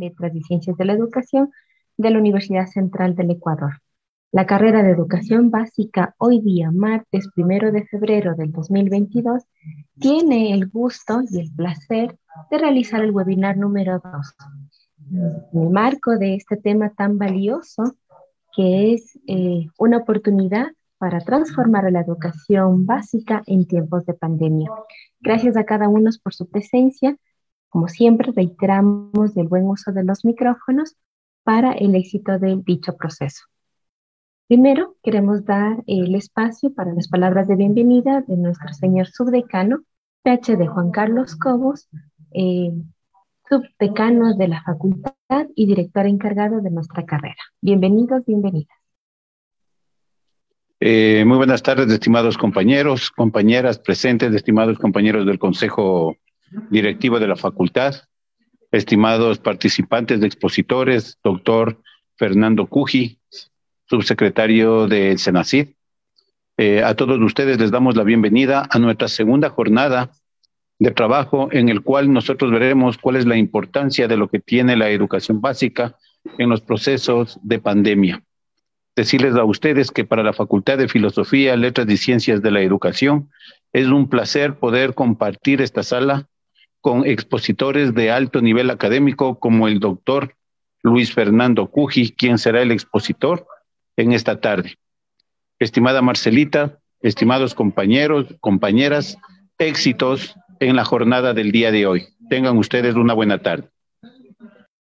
Letras y Ciencias de la Educación de la Universidad Central del Ecuador. La carrera de Educación Básica, hoy día, martes 1 de febrero del 2022, tiene el gusto y el placer de realizar el webinar número 2. En el marco de este tema tan valioso, que es una oportunidad para transformar la educación básica en tiempos de pandemia. Gracias a cada uno por su presencia. Como siempre, reiteramos el buen uso de los micrófonos para el éxito de dicho proceso. Primero, queremos dar el espacio para las palabras de bienvenida de nuestro señor subdecano, PhD Juan Carlos Cobos, subdecano de la facultad y director encargado de nuestra carrera. Bienvenidos, bienvenidas. Muy buenas tardes, estimados compañeros, compañeras presentes, estimados compañeros del Consejo Directivo de la Facultad, estimados participantes de expositores, doctor Fernando Cuji, subsecretario del Senacid. A todos ustedes les damos la bienvenida a nuestra segunda jornada de trabajo en el cual nosotros veremos cuál es la importancia de lo que tiene la educación básica en los procesos de pandemia. Decirles a ustedes que para la Facultad de Filosofía, Letras y Ciencias de la Educación es un placer poder compartir esta sala con expositores de alto nivel académico como el doctor Luis Fernando Cuji, quien será el expositor en esta tarde. Estimada Marcelita, estimados compañeros, compañeras, éxitos en la jornada del día de hoy. Tengan ustedes una buena tarde.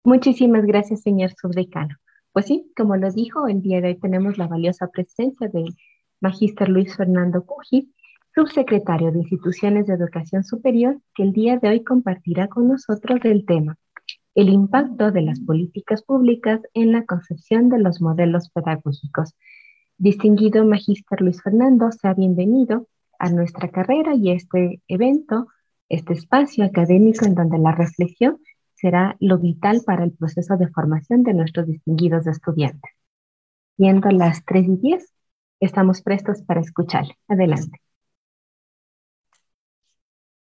Muchísimas gracias, señor subdecano. Pues sí, como lo dijo, el día de hoy tenemos la valiosa presencia del magíster Luis Fernando Cuji, subsecretario de Instituciones de Educación Superior, que el día de hoy compartirá con nosotros el tema: el impacto de las políticas públicas en la concepción de los modelos pedagógicos. Distinguido magíster Luis Fernando, sea bienvenido a nuestra carrera y a este evento, este espacio académico en donde la reflexión será lo vital para el proceso de formación de nuestros distinguidos estudiantes. Siendo las 3:10, estamos prestos para escucharle. Adelante.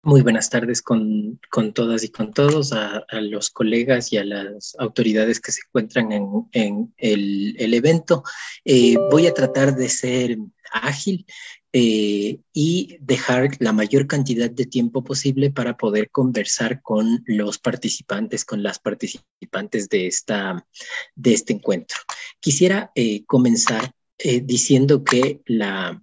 Muy buenas tardes con todas y con todos, a los colegas y a las autoridades que se encuentran en el evento. Voy a tratar de ser ágil y dejar la mayor cantidad de tiempo posible para poder conversar con los participantes, con las participantes de este encuentro. Quisiera comenzar diciendo que la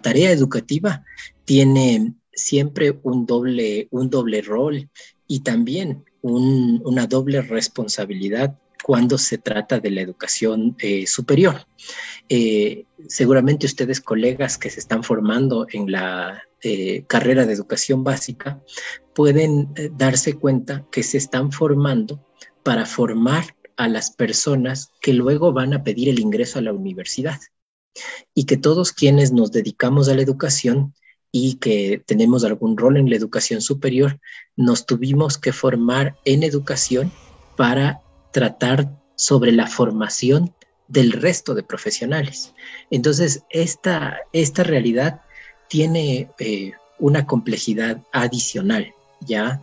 tarea educativa tiene siempre un doble rol y también una doble responsabilidad cuando se trata de la educación superior. Seguramente ustedes, colegas que se están formando en la carrera de educación básica, pueden darse cuenta que se están formando para formar a las personas que luego van a pedir el ingreso a la universidad, y que todos quienes nos dedicamos a la educación y que tenemos algún rol en la educación superior, nos tuvimos que formar en educación para tratar sobre la formación del resto de profesionales. Entonces, esta realidad tiene una complejidad adicional, ¿ya?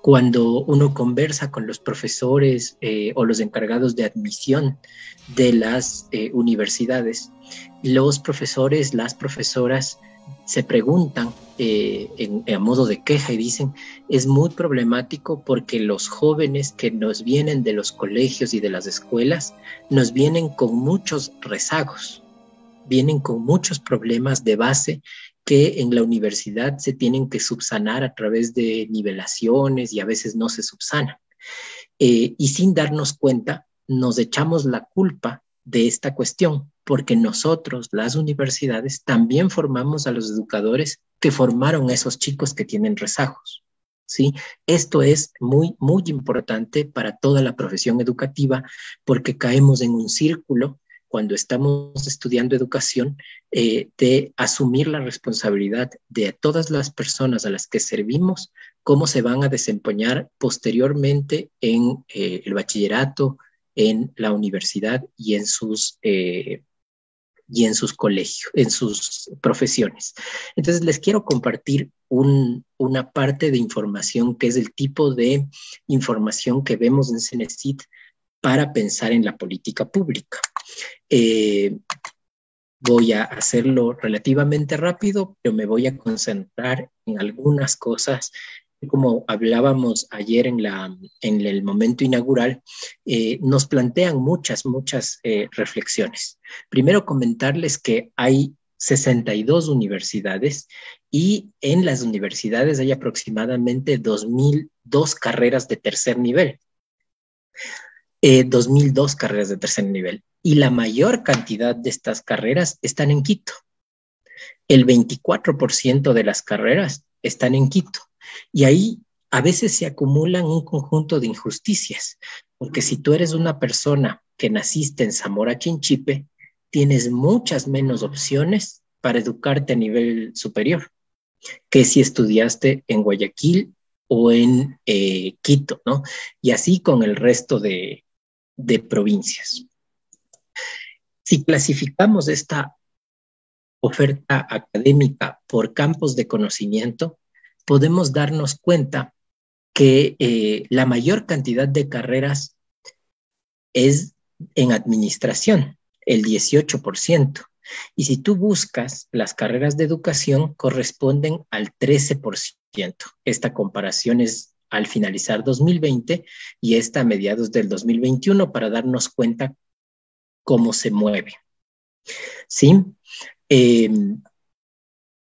Cuando uno conversa con los profesores o los encargados de admisión de las universidades, los profesores, las profesoras se preguntan a modo de queja y dicen: es muy problemático porque los jóvenes que nos vienen de los colegios y de las escuelas nos vienen con muchos rezagos, vienen con muchos problemas de base que en la universidad se tienen que subsanar a través de nivelaciones y a veces no se subsanan. Y sin darnos cuenta, nos echamos la culpa de esta cuestión, porque nosotros, las universidades, también formamos a los educadores que formaron a esos chicos que tienen rezagos, ¿sí? Esto es muy, muy importante para toda la profesión educativa, porque caemos en un círculo cuando estamos estudiando educación, de asumir la responsabilidad de todas las personas a las que servimos, cómo se van a desempeñar posteriormente en el bachillerato, en la universidad y en sus y en sus colegios, en sus profesiones. Entonces les quiero compartir una parte de información que es el tipo de información que vemos en Cenecit para pensar en la política pública. Voy a hacerlo relativamente rápido, pero me voy a concentrar en algunas cosas. Como hablábamos ayer en el momento inaugural, nos plantean muchas reflexiones. Primero, comentarles que hay 62 universidades y en las universidades hay aproximadamente 2.002 carreras de tercer nivel. 2.002 carreras de tercer nivel. Y la mayor cantidad de estas carreras están en Quito. El 24% de las carreras están en Quito. Y ahí a veces se acumulan un conjunto de injusticias, porque si tú eres una persona que naciste en Zamora Chinchipe, tienes muchas menos opciones para educarte a nivel superior que si estudiaste en Guayaquil o en Quito, ¿no? Y así con el resto de provincias. Si clasificamos esta oferta académica por campos de conocimiento, podemos darnos cuenta que la mayor cantidad de carreras es en administración, el 18%. Y si tú buscas las carreras de educación, corresponden al 13%. Esta comparación es al finalizar 2020 y esta a mediados del 2021 para darnos cuenta cómo se mueve. ¿Sí?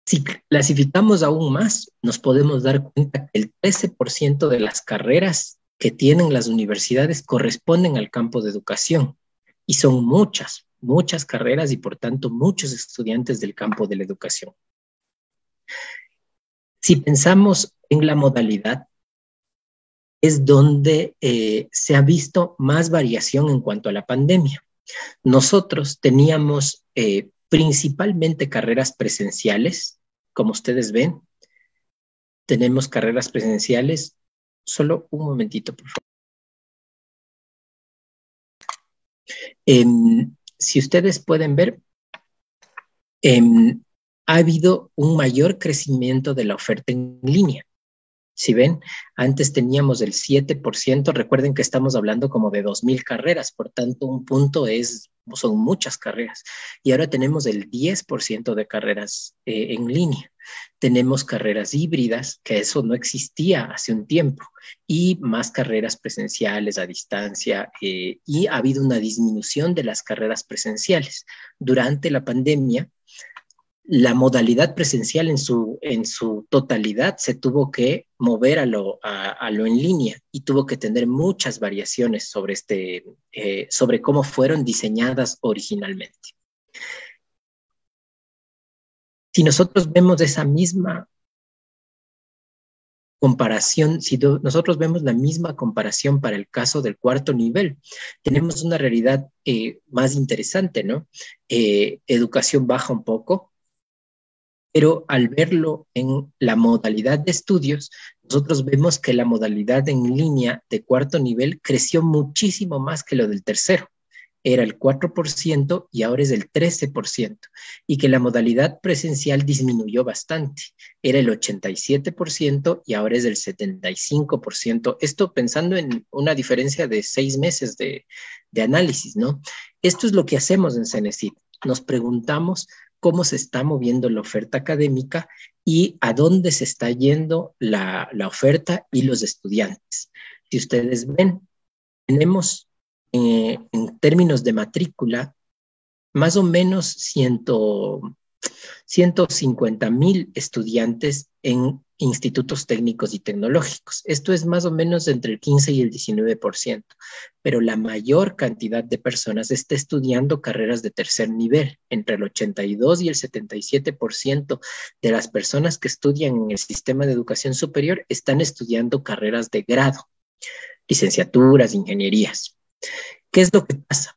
Si clasificamos aún más, nos podemos dar cuenta que el 13% de las carreras que tienen las universidades corresponden al campo de educación y son muchas carreras y por tanto muchos estudiantes del campo de la educación. Si pensamos en la modalidad, es donde se ha visto más variación en cuanto a la pandemia. Nosotros teníamos principalmente carreras presenciales, como ustedes ven. Tenemos carreras presenciales. Solo un momentito, por favor. Si ustedes pueden ver, ha habido un mayor crecimiento de la oferta en línea. Si ven, antes teníamos el 7%, recuerden que estamos hablando como de 2.000 carreras, por tanto un punto son muchas carreras. Y ahora tenemos el 10% de carreras en línea. Tenemos carreras híbridas, que eso no existía hace un tiempo, y más carreras presenciales a distancia, y ha habido una disminución de las carreras presenciales. Durante la pandemia, la modalidad presencial en su totalidad se tuvo que mover a lo en línea y tuvo que tener muchas variaciones sobre cómo fueron diseñadas originalmente. Si nosotros vemos esa misma comparación, si nosotros vemos la misma comparación para el caso del cuarto nivel, tenemos una realidad más interesante, ¿no? Educación baja un poco, pero al verlo en la modalidad de estudios, nosotros vemos que la modalidad en línea de cuarto nivel creció muchísimo más que lo del tercero. Era el 4% y ahora es el 13%, y que la modalidad presencial disminuyó bastante. Era el 87% y ahora es el 75%. Esto pensando en una diferencia de 6 meses de análisis, ¿no? Esto es lo que hacemos en Cenecit. Nos preguntamos cómo se está moviendo la oferta académica y a dónde se está yendo la oferta y los estudiantes. Si ustedes ven, tenemos en términos de matrícula más o menos 150,000 estudiantes en institutos técnicos y tecnológicos. Esto es más o menos entre el 15 y el 19%, pero la mayor cantidad de personas está estudiando carreras de tercer nivel. Entre el 82 y el 77% de las personas que estudian en el sistema de educación superior están estudiando carreras de grado, licenciaturas, ingenierías. ¿Qué es lo que pasa?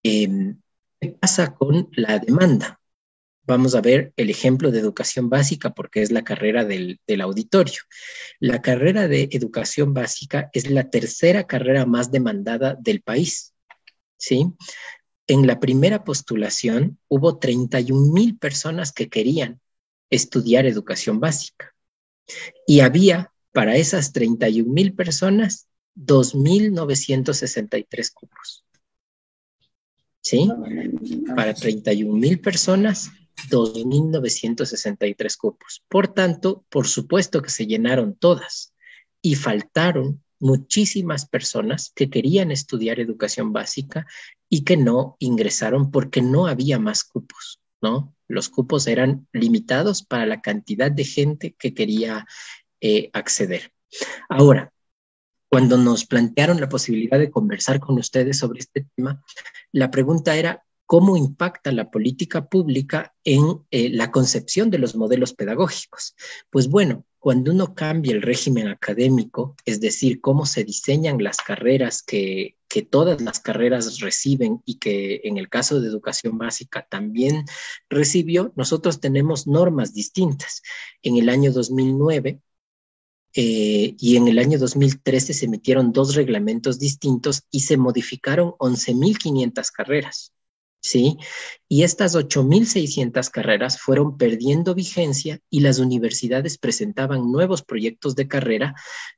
¿Qué pasa con la demanda? Vamos a ver el ejemplo de educación básica porque es la carrera del auditorio. La carrera de educación básica es la tercera carrera más demandada del país, ¿sí? En la primera postulación hubo 31,000 personas que querían estudiar educación básica y había para esas 31,000 personas 2,963 cupos. ¿Sí? Para 31,000 personas, 2,963 cupos. Por tanto, por supuesto que se llenaron todas y faltaron muchísimas personas que querían estudiar educación básica y que no ingresaron porque no había más cupos, ¿no? Los cupos eran limitados para la cantidad de gente que quería acceder. Ahora, cuando nos plantearon la posibilidad de conversar con ustedes sobre este tema, la pregunta era, ¿cómo impacta la política pública en la concepción de los modelos pedagógicos? Pues bueno, cuando uno cambia el régimen académico, es decir, cómo se diseñan las carreras que todas las carreras reciben y que en el caso de educación básica también recibió, nosotros tenemos normas distintas. En el año 2009, y en el año 2013 se emitieron 2 reglamentos distintos y se modificaron 11,500 carreras, ¿sí? Y estas 8,600 carreras fueron perdiendo vigencia y las universidades presentaban nuevos proyectos de carrera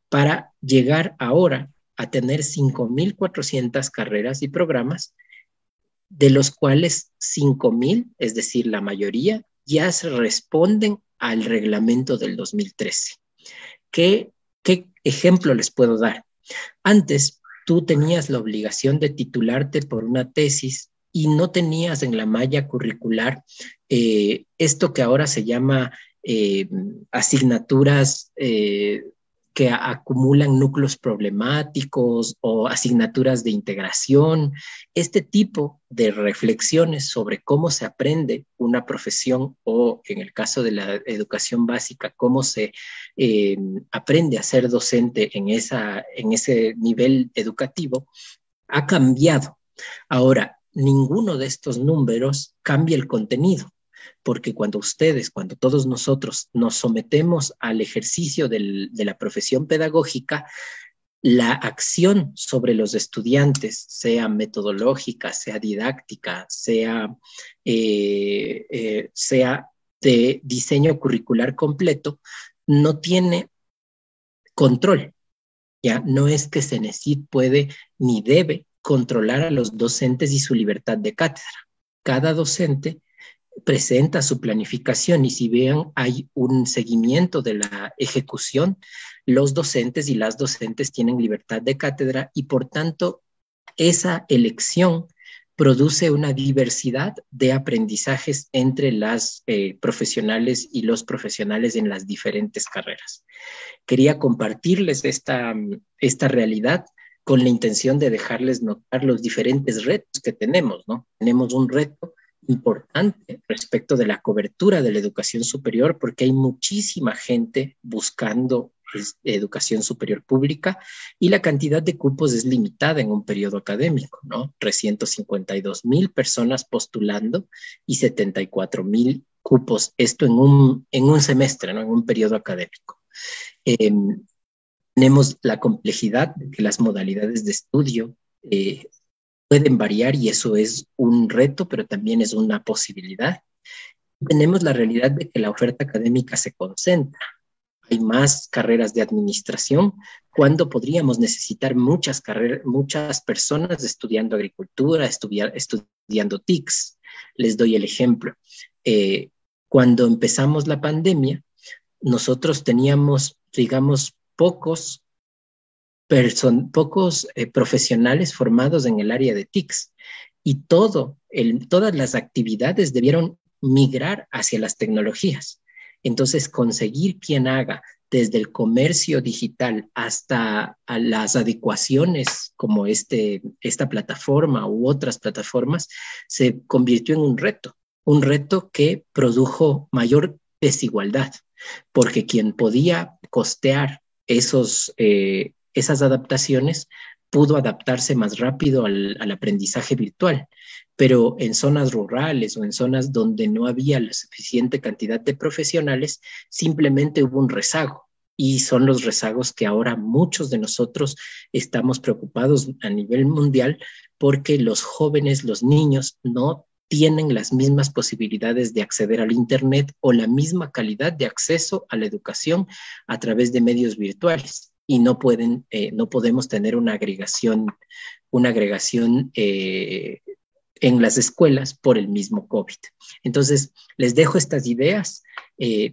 para llegar ahora a tener 5,400 carreras y programas, de los cuales 5,000, es decir, la mayoría, ya se responden al reglamento del 2013. ¿Qué ejemplo les puedo dar? Antes, tú tenías la obligación de titularte por una tesis y no tenías en la malla curricular esto que ahora se llama asignaturas que acumulan núcleos problemáticos o asignaturas de integración. Este tipo de reflexiones sobre cómo se aprende una profesión o, en el caso de la educación básica, cómo se aprende a ser docente en ese nivel educativo, ha cambiado. Ahora, ninguno de estos números cambia el contenido, porque cuando todos nosotros nos sometemos al ejercicio de la profesión pedagógica, la acción sobre los estudiantes, sea metodológica, sea didáctica, sea de diseño curricular completo, no tiene control. Ya no es que CENESID puede ni debe controlar a los docentes y su libertad de cátedra. Cada docente presenta su planificación y si vean hay un seguimiento de la ejecución, los docentes y las docentes tienen libertad de cátedra y por tanto esa elección produce una diversidad de aprendizajes entre las profesionales y los profesionales en las diferentes carreras. Quería compartirles esta realidad con la intención de dejarles notar los diferentes retos que tenemos, ¿no? Tenemos un reto importante respecto de la cobertura de la educación superior porque hay muchísima gente buscando educación superior pública y la cantidad de cupos es limitada en un periodo académico, ¿no? 352,000 personas postulando y 74,000 cupos, esto en un semestre, ¿no? En un periodo académico. Tenemos la complejidad de que las modalidades de estudio pueden variar y eso es un reto, pero también es una posibilidad. Tenemos la realidad de que la oferta académica se concentra. Hay más carreras de administración cuando podríamos necesitar muchas personas estudiando agricultura, estudiando TICS. Les doy el ejemplo. Cuando empezamos la pandemia, nosotros teníamos, digamos, pocos profesionales formados en el área de TICS y todas las actividades debieron migrar hacia las tecnologías. Entonces, conseguir quien haga desde el comercio digital hasta a las adecuaciones como esta plataforma u otras plataformas se convirtió en un reto que produjo mayor desigualdad, porque quien podía costear esas adaptaciones pudo adaptarse más rápido al aprendizaje virtual, pero en zonas rurales o en zonas donde no había la suficiente cantidad de profesionales, simplemente hubo un rezago. y son los rezagos que ahora muchos de nosotros estamos preocupados a nivel mundial porque los jóvenes, los niños, no tienen las mismas posibilidades de acceder al Internet o la misma calidad de acceso a la educación a través de medios virtuales y no podemos tener una agregación en las escuelas por el mismo COVID. Entonces, les dejo estas ideas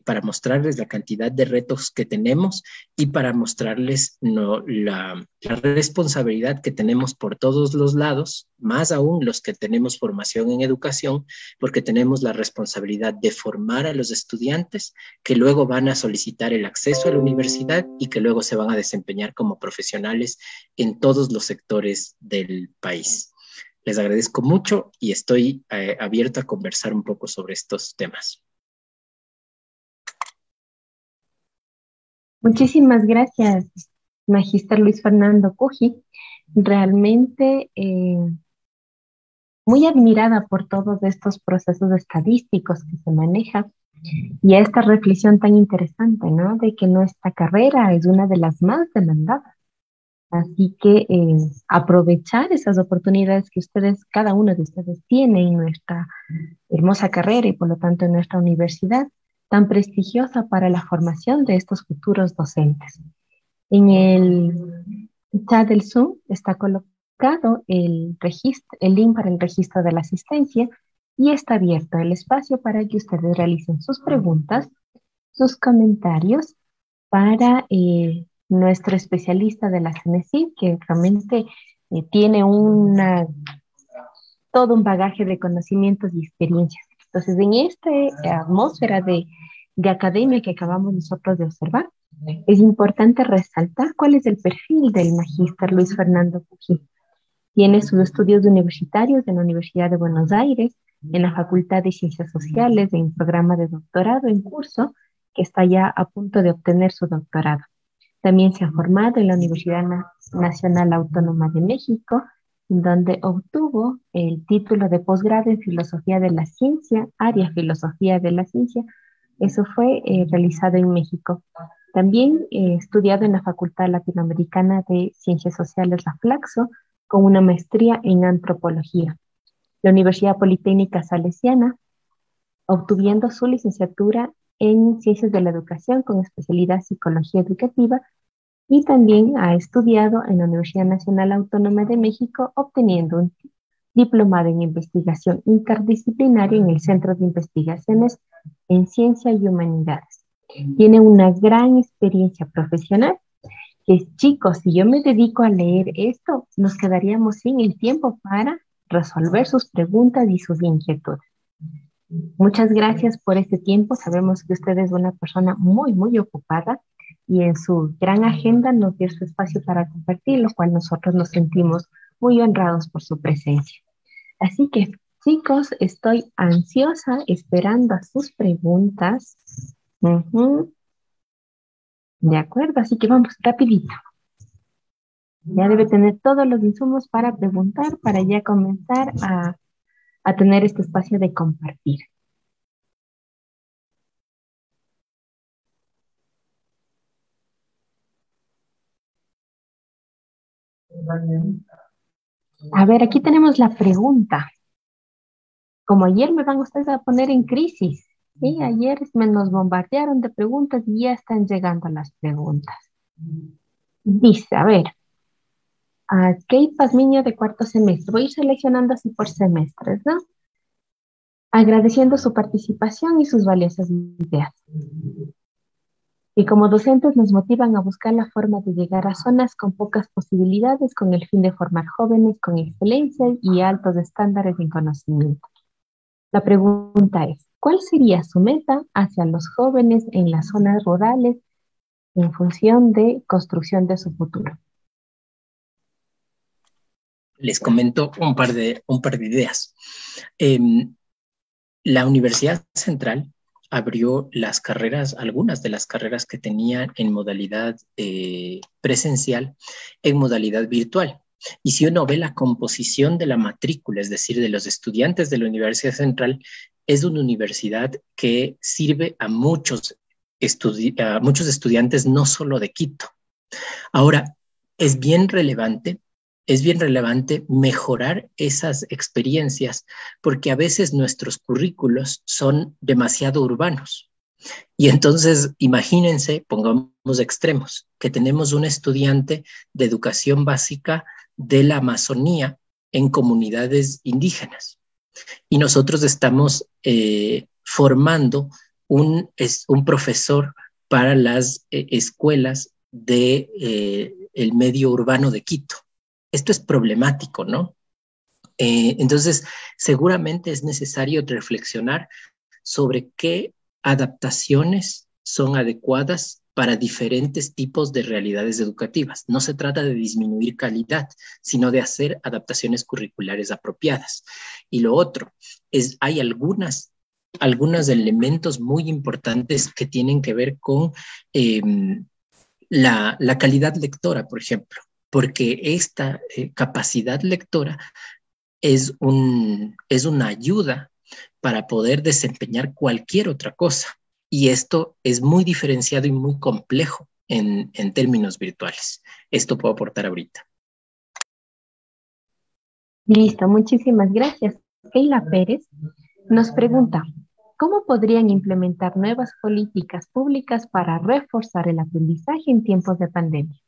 para mostrarles la cantidad de retos que tenemos y para mostrarles la responsabilidad que tenemos por todos los lados, más aún los que tenemos formación en educación, porque tenemos la responsabilidad de formar a los estudiantes que luego van a solicitar el acceso a la universidad y que luego se van a desempeñar como profesionales en todos los sectores del país. Les agradezco mucho y estoy abierto a conversar un poco sobre estos temas. Muchísimas gracias, Magíster Luis Fernando Cuji. Realmente muy admirada por todos estos procesos estadísticos que se manejan y esta reflexión tan interesante, ¿no? De que nuestra carrera es una de las más demandadas. Así que aprovechar esas oportunidades que cada uno de ustedes tiene en nuestra hermosa carrera y por lo tanto en nuestra universidad tan prestigiosa para la formación de estos futuros docentes. En el chat del Zoom está colocado el link para el registro de la asistencia y está abierto el espacio para que ustedes realicen sus preguntas, sus comentarios para nuestro especialista de la CENESID, que realmente tiene todo un bagaje de conocimientos y experiencias. Entonces, en esta atmósfera de academia que acabamos nosotros de observar, es importante resaltar cuál es el perfil del magíster Luis Fernando Cuji. Tiene sus estudios universitarios en la Universidad de Buenos Aires, en la Facultad de Ciencias Sociales, en un programa de doctorado en curso, que está ya a punto de obtener su doctorado. También se ha formado en la Universidad Nacional Autónoma de México, donde obtuvo el título de posgrado en Filosofía de la Ciencia, área Filosofía de la Ciencia. Eso fue realizado en México. También estudiado en la Facultad Latinoamericana de Ciencias Sociales, la Flaxo, con una maestría en Antropología. La Universidad Politécnica Salesiana, obtuviendo su licenciatura en Ciencias de la Educación con especialidad Psicología Educativa, y también ha estudiado en la Universidad Nacional Autónoma de México, obteniendo un diplomado en investigación interdisciplinaria en el Centro de Investigaciones en Ciencia y Humanidades. Tiene una gran experiencia profesional, que chicos, si yo me dedico a leer esto, nos quedaríamos sin el tiempo para resolver sus preguntas y sus inquietudes. Muchas gracias por este tiempo. Sabemos que usted es una persona muy, muy ocupada y en su gran agenda nos dio su espacio para compartir, lo cual nosotros nos sentimos muy honrados por su presencia. Así que, chicos, estoy ansiosa esperando a sus preguntas. De acuerdo, así que vamos rapidito. Ya debe tener todos los insumos para preguntar, para ya comenzar a tener este espacio de compartir. A ver, aquí tenemos la pregunta. Como ayer me van ustedes a poner en crisis, ¿sí? Ayer nos bombardearon de preguntas y ya están llegando las preguntas. Dice, a ver, a Kate Pazmiño de cuarto semestre. Voy a ir seleccionando así por semestres, ¿no? Agradeciendo su participación y sus valiosas ideas. Y como docentes nos motivan a buscar la forma de llegar a zonas con pocas posibilidades con el fin de formar jóvenes con excelencia y altos estándares en conocimiento. La pregunta es, ¿cuál sería su meta hacia los jóvenes en las zonas rurales en función de construcción de su futuro? Les comento un par de ideas. La Universidad Central abrió las carreras, algunas de las carreras que tenían en modalidad presencial, en modalidad virtual. Y si uno ve la composición de la matrícula, es decir, de los estudiantes de la Universidad Central, es una universidad que sirve a muchos muchos estudiantes no solo de Quito. Ahora, es bien relevante mejorar esas experiencias porque a veces nuestros currículos son demasiado urbanos. Y entonces, imagínense, pongamos extremos, que tenemos un estudiante de educación básica de la Amazonía en comunidades indígenas. Y nosotros estamos formando un profesor para las escuelas del medio urbano de Quito. Esto es problemático, ¿no? Entonces, seguramente es necesario reflexionar sobre qué adaptaciones son adecuadas para diferentes tipos de realidades educativas. No se trata de disminuir calidad, sino de hacer adaptaciones curriculares apropiadas. Y lo otro es, hay algunos elementos muy importantes que tienen que ver con la calidad lectora, por ejemplo, porque esta capacidad lectora es una ayuda para poder desempeñar cualquier otra cosa. Y esto es muy diferenciado y muy complejo en términos virtuales. Esto puedo aportar ahorita. Listo, muchísimas gracias. Keila Pérez nos pregunta, ¿cómo podrían implementar nuevas políticas públicas para reforzar el aprendizaje en tiempos de pandemia?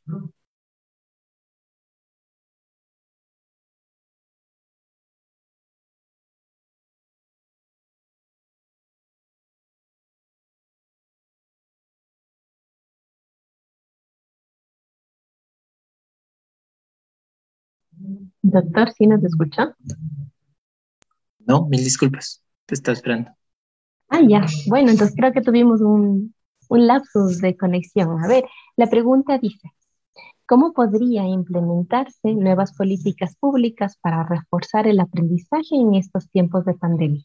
Doctor, ¿sí nos escucha? No, mil disculpas. Te estaba esperando. Ah, ya. Bueno, entonces creo que tuvimos un lapsus de conexión. A ver, la pregunta dice, ¿cómo podría implementarse nuevas políticas públicas para reforzar el aprendizaje en estos tiempos de pandemia?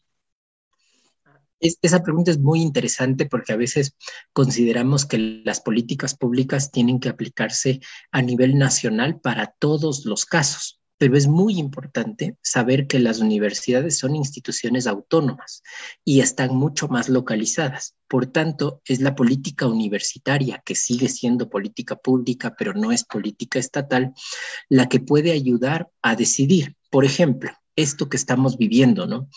Esa pregunta es muy interesante porque a veces consideramos que las políticas públicas tienen que aplicarse a nivel nacional para todos los casos, pero es muy importante saber que las universidades son instituciones autónomas y están mucho más localizadas. Por tanto, es la política universitaria, que sigue siendo política pública, pero no es política estatal, la que puede ayudar a decidir. Por ejemplo, esto que estamos viviendo, ¿no?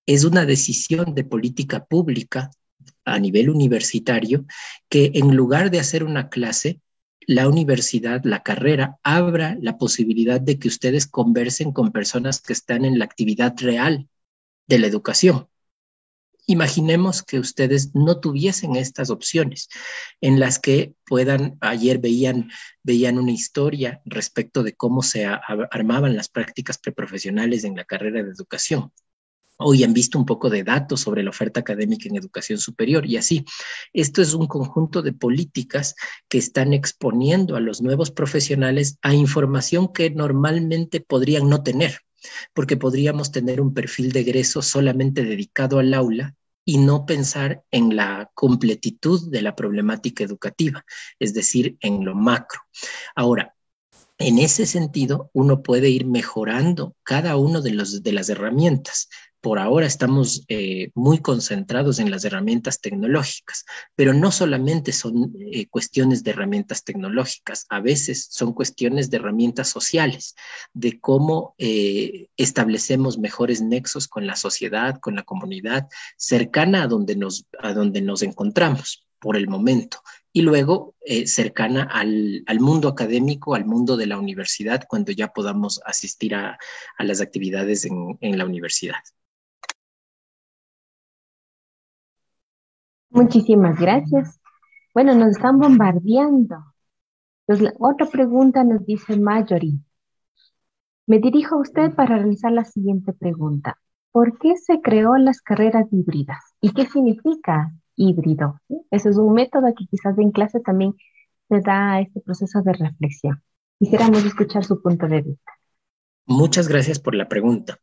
Es una decisión de política pública a nivel universitario que en lugar de hacer una clase, la universidad, la carrera, abra la posibilidad de que ustedes conversen con personas que están en la actividad real de la educación. Imaginemos que ustedes no tuviesen estas opciones en las que ayer veían una historia respecto de cómo se armaban las prácticas preprofesionales en la carrera de educación. Hoy han visto un poco de datos sobre la oferta académica en educación superior y así. Esto es un conjunto de políticas que están exponiendo a los nuevos profesionales a información que normalmente podrían no tener, porque podríamos tener un perfil de egreso solamente dedicado al aula y no pensar en la completitud de la problemática educativa, es decir, en lo macro. Ahora, en ese sentido, uno puede ir mejorando cada uno de las herramientas. Por ahora estamos muy concentrados en las herramientas tecnológicas, pero no solamente son cuestiones de herramientas tecnológicas, a veces son cuestiones de herramientas sociales, de cómo establecemos mejores nexos con la sociedad, con la comunidad cercana a donde nos encontramos por el momento. Y luego cercana al mundo académico, al mundo de la universidad, cuando ya podamos asistir a las actividades en la universidad. Muchísimas gracias. Bueno, nos están bombardeando. Entonces, otra pregunta nos dice Marjorie. Me dirijo a usted para realizar la siguiente pregunta. ¿Por qué se creó las carreras híbridas? ¿Y qué significa híbrido? Ese es un método que quizás en clase también se da este proceso de reflexión. Quisiéramos escuchar su punto de vista. Muchas gracias por la pregunta.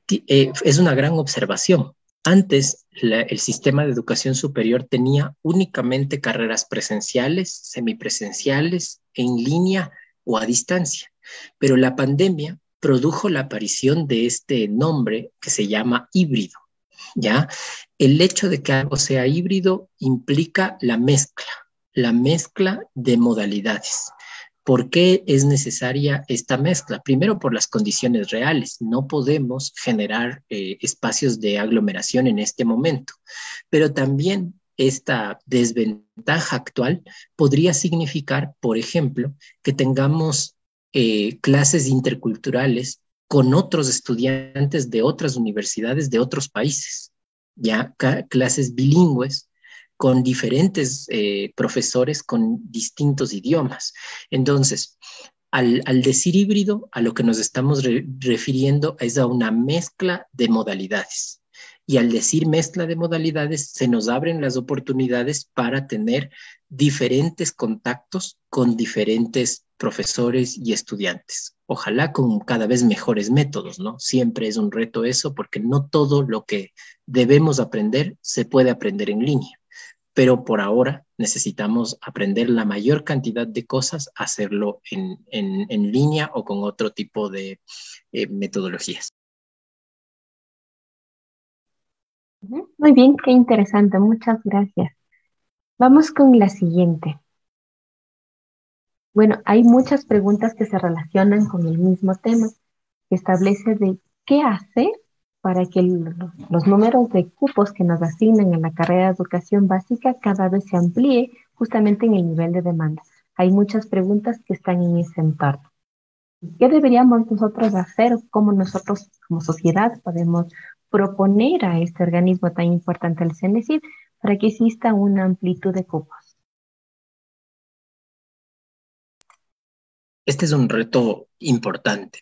Es una gran observación. Antes, el sistema de educación superior tenía únicamente carreras presenciales, semipresenciales, en línea o a distancia, pero la pandemia produjo la aparición de este nombre que se llama híbrido. ¿ya? El hecho de que algo sea híbrido implica la mezcla de modalidades. ¿Por qué es necesaria esta mezcla? Primero, por las condiciones reales. No podemos generar espacios de aglomeración en este momento, pero también esta desventaja actual podría significar, por ejemplo, que tengamos clases interculturales con otros estudiantes de otras universidades de otros países, ya clases bilingües con diferentes profesores con distintos idiomas. Entonces, al decir híbrido, a lo que nos estamos refiriendo es a una mezcla de modalidades. Y al decir mezcla de modalidades, se nos abren las oportunidades para tener diferentes contactos con diferentes profesores y estudiantes. Ojalá con cada vez mejores métodos, ¿no? Siempre es un reto eso, porque no todo lo que debemos aprender se puede aprender en línea, pero por ahora necesitamos aprender la mayor cantidad de cosas, hacerlo en línea o con otro tipo de metodologías. Muy bien, qué interesante, muchas gracias. Vamos con la siguiente. Bueno, hay muchas preguntas que se relacionan con el mismo tema, que establece de qué hacer para que los números de cupos que nos asignan en la carrera de educación básica cada vez se amplíe justamente en el nivel de demanda. Hay muchas preguntas que están en ese entorno. ¿Qué deberíamos nosotros hacer? ¿Cómo nosotros como sociedad podemos proponer a este organismo tan importante, el CENESID, para que exista una amplitud de cupos? Este es un reto importante.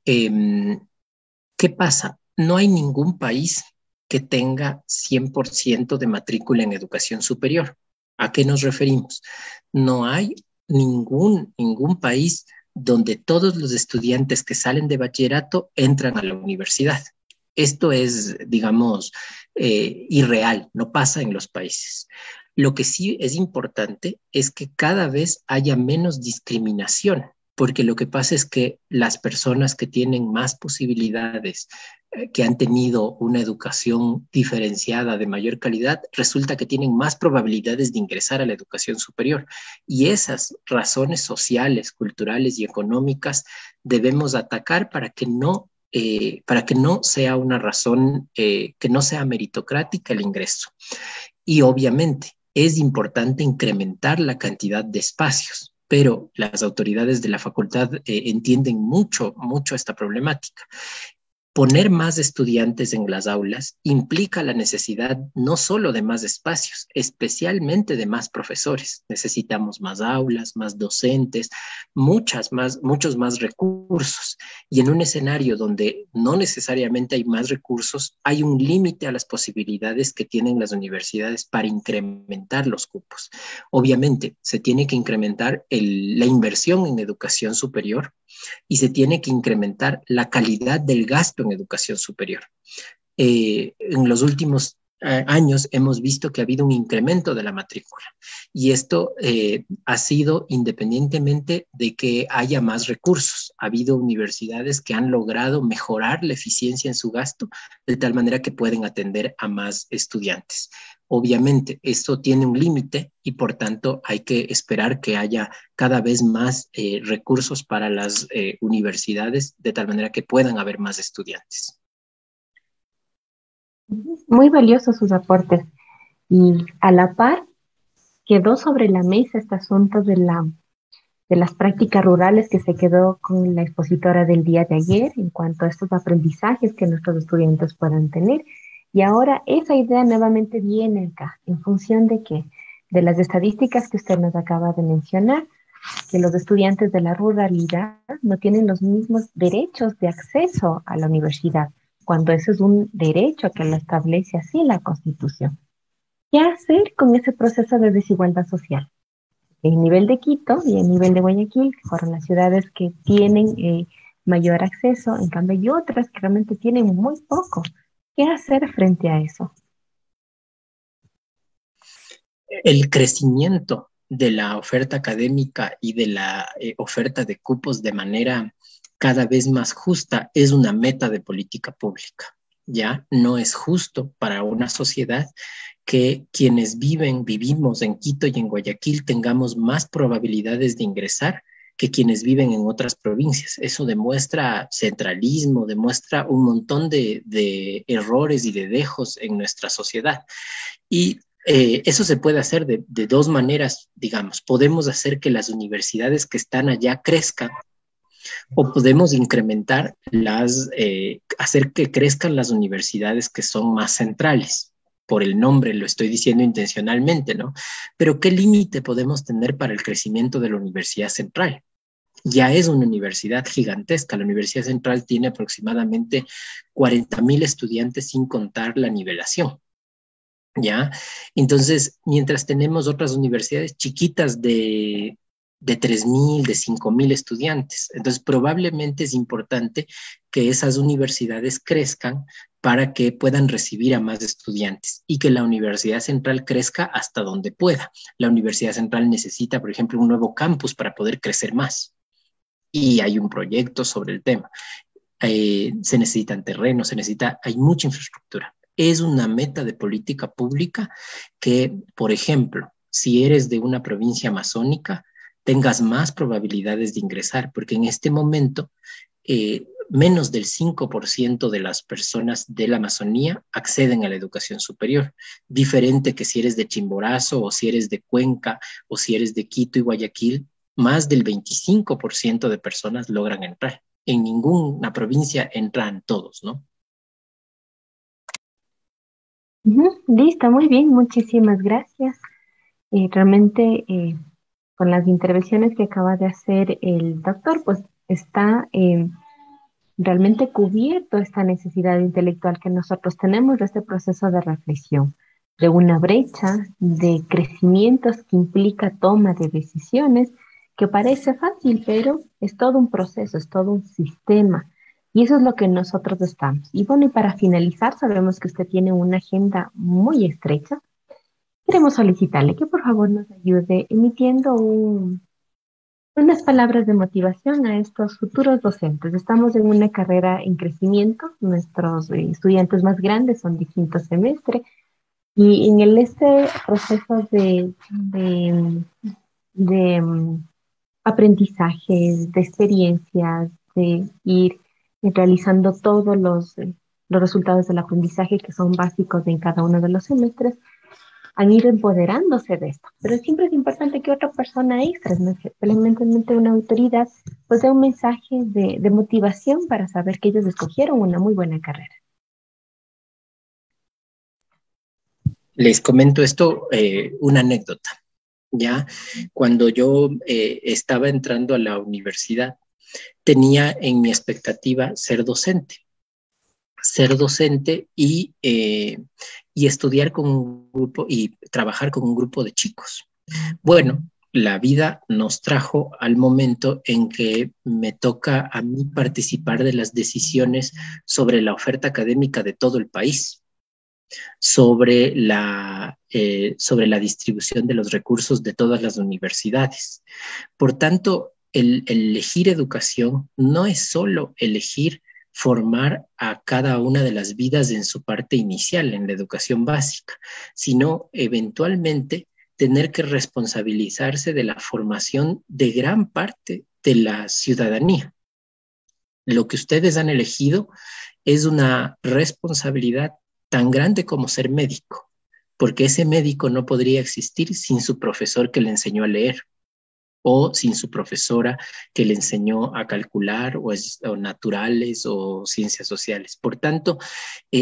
¿Qué pasa? No hay ningún país que tenga 100% de matrícula en educación superior. ¿A qué nos referimos? No hay ningún país donde todos los estudiantes que salen de bachillerato entran a la universidad. Esto es, digamos, irreal, no pasa en los países. Lo que sí es importante es que cada vez haya menos discriminación, porque lo que pasa es que las personas que tienen más posibilidades, que han tenido una educación diferenciada de mayor calidad, resulta que tienen más probabilidades de ingresar a la educación superior. Y esas razones sociales, culturales y económicas debemos atacar para que no sea una razón, que no sea meritocrática el ingreso. Y obviamente es importante incrementar la cantidad de espacios, pero las autoridades de la facultad entienden mucho esta problemática. Poner más estudiantes en las aulas implica la necesidad no solo de más espacios, especialmente de más profesores. Necesitamos más aulas, más docentes, muchos más recursos. Y en un escenario donde no necesariamente hay más recursos, hay un límite a las posibilidades que tienen las universidades para incrementar los cupos. Obviamente, se tiene que incrementar la inversión en educación superior y se tiene que incrementar la calidad del gasto en educación superior. En los últimos años hemos visto que ha habido un incremento de la matrícula y esto ha sido independientemente de que haya más recursos. Ha habido universidades que han logrado mejorar la eficiencia en su gasto de tal manera que pueden atender a más estudiantes. Obviamente, esto tiene un límite y por tanto hay que esperar que haya cada vez más recursos para las universidades de tal manera que puedan haber más estudiantes. Muy valiosos sus aportes. Y a la par quedó sobre la mesa este asunto de las prácticas rurales que se quedó con la expositora del día de ayer en cuanto a estos aprendizajes que nuestros estudiantes puedan tener. Y ahora esa idea nuevamente viene acá, en función de qué, de las estadísticas que usted nos acaba de mencionar, que los estudiantes de la ruralidad no tienen los mismos derechos de acceso a la universidad, cuando eso es un derecho que lo establece así la Constitución. ¿Qué hacer con ese proceso de desigualdad social? El nivel de Quito y el nivel de Guayaquil, que fueron las ciudades que tienen mayor acceso, en cambio hay otras que realmente tienen muy poco. ¿Qué hacer frente a eso? El crecimiento de la oferta académica y de la oferta de cupos de manera cada vez más justa es una meta de política pública. ¿ya? No es justo para una sociedad que quienes vivimos en Quito y en Guayaquil tengamos más probabilidades de ingresar que quienes viven en otras provincias. Eso demuestra centralismo, demuestra un montón de errores y de dejos en nuestra sociedad. Y eso se puede hacer de dos maneras, digamos. Podemos hacer que las universidades que están allá crezcan, o podemos incrementar hacer que crezcan las universidades que son más centrales. Por el nombre lo estoy diciendo intencionalmente, ¿no? Pero ¿qué límite podemos tener para el crecimiento de la Universidad Central? Ya es una universidad gigantesca. La Universidad Central tiene aproximadamente 40,000 estudiantes sin contar la nivelación, ¿ya? Entonces, mientras tenemos otras universidades chiquitas de 3,000, de 5,000 estudiantes. Entonces, probablemente es importante que esas universidades crezcan para que puedan recibir a más estudiantes y que la Universidad Central crezca hasta donde pueda. La Universidad Central necesita, por ejemplo, un nuevo campus para poder crecer más. Y hay un proyecto sobre el tema. Se necesitan terrenos, hay mucha infraestructura. Es una meta de política pública que, por ejemplo, si eres de una provincia amazónica, tengas más probabilidades de ingresar, porque en este momento menos del 5% de las personas de la Amazonía acceden a la educación superior, diferente que si eres de Chimborazo o si eres de Cuenca o si eres de Quito y Guayaquil, más del 25% de personas logran entrar. En ninguna provincia entran todos, ¿no? Listo, muy bien, muchísimas gracias. Realmente con las intervenciones que acaba de hacer el doctor, pues está realmente cubierto esta necesidad intelectual que nosotros tenemos de este proceso de reflexión, de una brecha de crecimientos que implica toma de decisiones, que parece fácil, pero es todo un proceso, es todo un sistema. Y eso es lo que nosotros estamos. Y bueno, y para finalizar, sabemos que usted tiene una agenda muy estrecha. Queremos solicitarle que por favor nos ayude emitiendo unas palabras de motivación a estos futuros docentes. Estamos en una carrera en crecimiento. Nuestros estudiantes más grandes son de quinto semestre y en este proceso de aprendizajes, de experiencias, de ir realizando todos los resultados del aprendizaje que son básicos en cada uno de los semestres, han ido empoderándose de esto. Pero siempre es importante que otra persona extra, ¿no? Que elementalmente una autoridad, pues dé un mensaje de motivación para saber que ellos escogieron una muy buena carrera. Les comento esto, una anécdota. Ya cuando yo estaba entrando a la universidad, tenía en mi expectativa ser docente y estudiar con un grupo y trabajar con un grupo de chicos. Bueno, la vida nos trajo al momento en que me toca a mí participar de las decisiones sobre la oferta académica de todo el país, sobre la distribución de los recursos de todas las universidades. Por tanto, el elegir educación no es solo elegir formar a cada una de las vidas en su parte inicial, en la educación básica, sino eventualmente tener que responsabilizarse de la formación de gran parte de la ciudadanía. Lo que ustedes han elegido es una responsabilidad tan grande como ser médico, porque ese médico no podría existir sin su profesor que le enseñó a leer, o sin su profesora que le enseñó a calcular o naturales o ciencias sociales. Por tanto,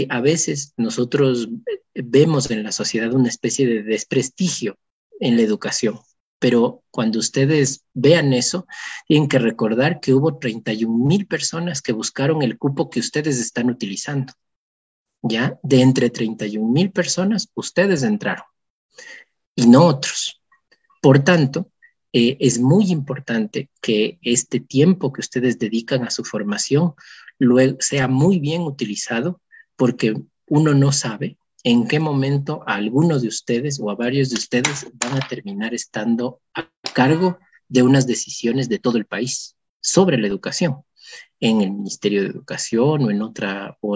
a veces nosotros vemos en la sociedad una especie de desprestigio en la educación, pero cuando ustedes vean eso, tienen que recordar que hubo 31,000 personas que buscaron el cupo que ustedes están utilizando. ¿Ya? De entre 31,000 personas, ustedes entraron y no otros. Por tanto, es muy importante que este tiempo que ustedes dedican a su formación luego sea muy bien utilizado, porque uno no sabe en qué momento a algunos de ustedes o a varios de ustedes van a terminar estando a cargo de unas decisiones de todo el país sobre la educación. en el Ministerio de Educación o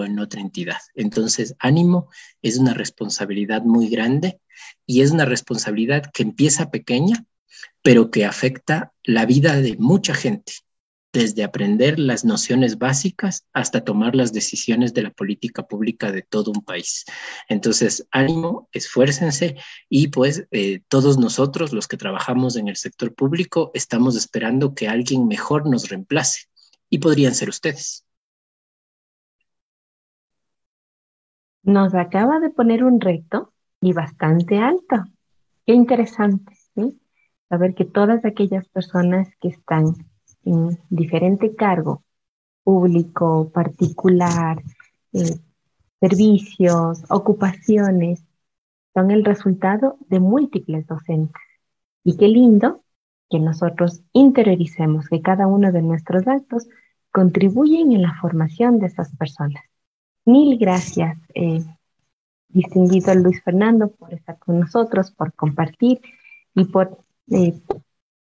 en otra entidad. Entonces, ánimo es una responsabilidad muy grande y es una responsabilidad que empieza pequeña, pero que afecta la vida de mucha gente, desde aprender las nociones básicas hasta tomar las decisiones de la política pública de todo un país. Entonces, ánimo, esfuércense y pues todos nosotros, los que trabajamos en el sector público, estamos esperando que alguien mejor nos reemplace y podrían ser ustedes. Nos acaba de poner un reto y bastante alto. Qué interesante, ¿sí? Saber que todas aquellas personas que están en diferente cargo, público, particular, eh, servicios, ocupaciones, son el resultado de múltiples docentes. Y qué lindo que nosotros interioricemos que cada uno de nuestros actos contribuyen en la formación de esas personas. Mil gracias, distinguido Luis Fernando, por estar con nosotros, por compartir y por eh,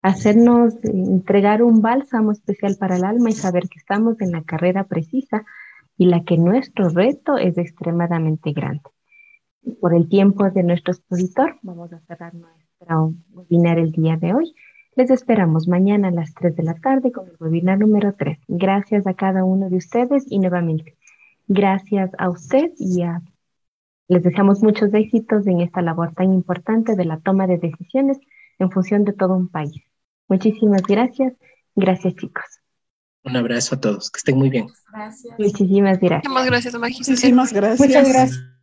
hacernos entregar un bálsamo especial para el alma y saber que estamos en la carrera precisa y la que nuestro reto es extremadamente grande. Por el tiempo de nuestro expositor, vamos a cerrar nuestro webinar el día de hoy. Les esperamos mañana a las 3 de la tarde con el webinar número 3. Gracias a cada uno de ustedes y nuevamente, gracias a usted les deseamos muchos éxitos en esta labor tan importante de la toma de decisiones en función de todo un país. Muchísimas gracias. Gracias, chicos. Un abrazo a todos. Que estén muy bien. Gracias. Muchísimas gracias. Muchísimas gracias, Magíster. Muchísimas gracias. Muchas gracias.